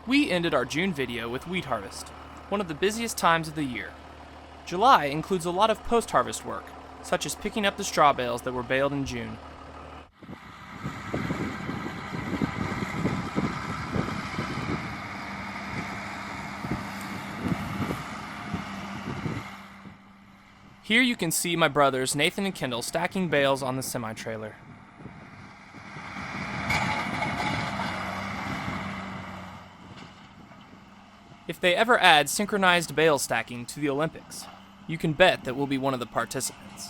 We ended our June video with wheat harvest, one of the busiest times of the year. July includes a lot of post-harvest work, such as picking up the straw bales that were baled in June. Here you can see my brothers Nathan and Kendall stacking bales on the semi-trailer. If they ever add synchronized bale stacking to the Olympics, you can bet that we'll be one of the participants.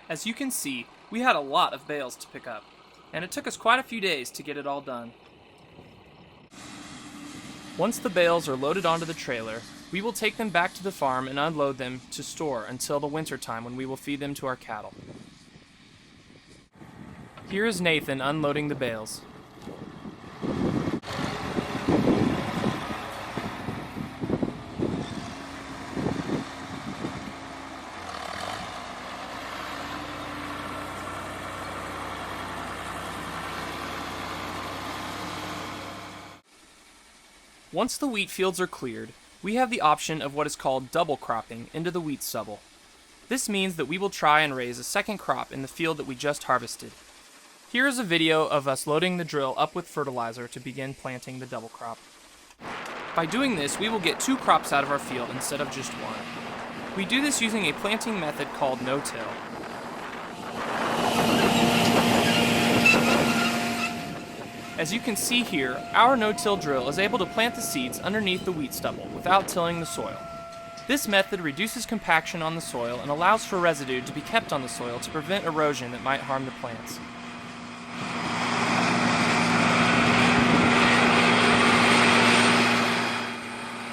As you can see, we had a lot of bales to pick up, and it took us quite a few days to get it all done. Once the bales are loaded onto the trailer, we will take them back to the farm and unload them to store until the winter time when we will feed them to our cattle. Here is Nathan unloading the bales. Once the wheat fields are cleared, we have the option of what is called double cropping into the wheat stubble. This means that we will try and raise a second crop in the field that we just harvested. Here is a video of us loading the drill up with fertilizer to begin planting the double crop. By doing this, we will get 2 crops out of our field instead of just 1. We do this using a planting method called no-till. As you can see here, our no-till drill is able to plant the seeds underneath the wheat stubble without tilling the soil. This method reduces compaction on the soil and allows for residue to be kept on the soil to prevent erosion that might harm the plants.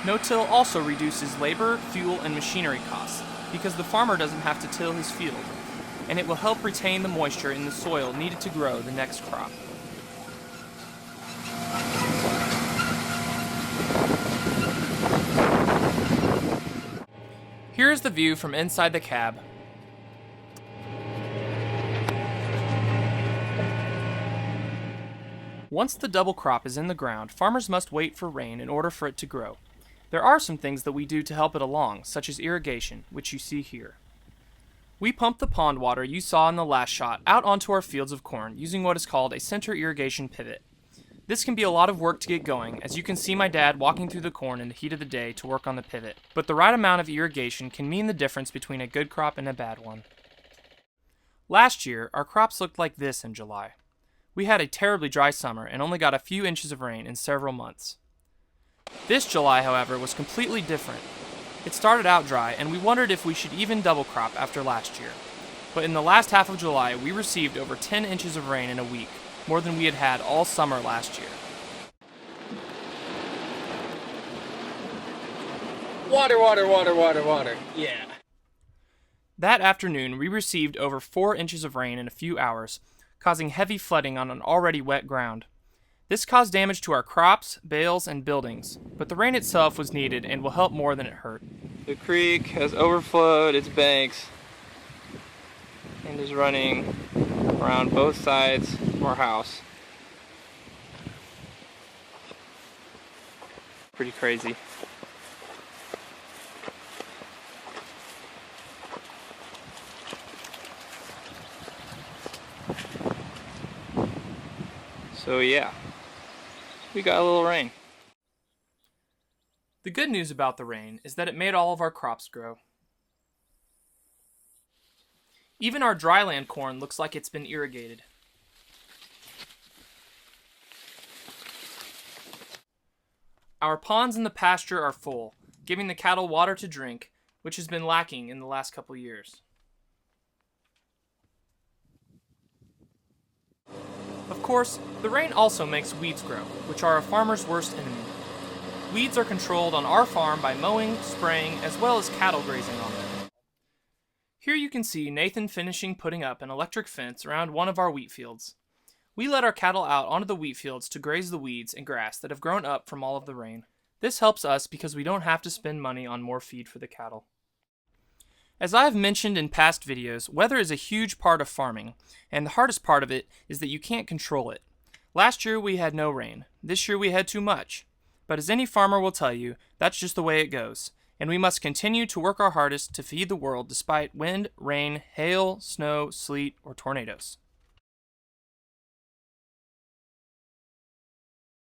No-till also reduces labor, fuel, and machinery costs because the farmer doesn't have to till his field, and it will help retain the moisture in the soil needed to grow the next crop. Here is the view from inside the cab. Once the double crop is in the ground, farmers must wait for rain in order for it to grow. There are some things that we do to help it along, such as irrigation, which you see here. We pump the pond water you saw in the last shot out onto our fields of corn using what is called a center irrigation pivot. This can be a lot of work to get going, as you can see my dad walking through the corn in the heat of the day to work on the pivot, but the right amount of irrigation can mean the difference between a good crop and a bad one. Last year, our crops looked like this in July. We had a terribly dry summer and only got a few inches of rain in several months. This July, however, was completely different. It started out dry, and we wondered if we should even double crop after last year. But in the last half of July, we received over 10 inches of rain in a week, more than we had had all summer last year. Water, water, water, water, water. Yeah. That afternoon, we received over 4 inches of rain in a few hours, causing heavy flooding on an already wet ground. This caused damage to our crops, bales, and buildings, but the rain itself was needed and will help more than it hurt. The creek has overflowed its banks and is running around both sides of our house. Pretty crazy. So yeah, we got a little rain. The good news about the rain is that it made all of our crops grow. Even our dryland corn looks like it's been irrigated. Our ponds in the pasture are full, giving the cattle water to drink, which has been lacking in the last couple years. course, the rain also makes weeds grow, which are a farmer's worst enemy. Weeds are controlled on our farm by mowing, spraying, as well as cattle grazing on them. Here you can see Nathan finishing putting up an electric fence around one of our wheat fields. We let our cattle out onto the wheat fields to graze the weeds and grass that have grown up from all of the rain. This helps us because we don't have to spend money on more feed for the cattle. As I have mentioned in past videos, weather is a huge part of farming, and the hardest part of it is that you can't control it. Last year we had no rain. This year we had too much. But as any farmer will tell you, that's just the way it goes, and we must continue to work our hardest to feed the world despite wind, rain, hail, snow, sleet, or tornadoes.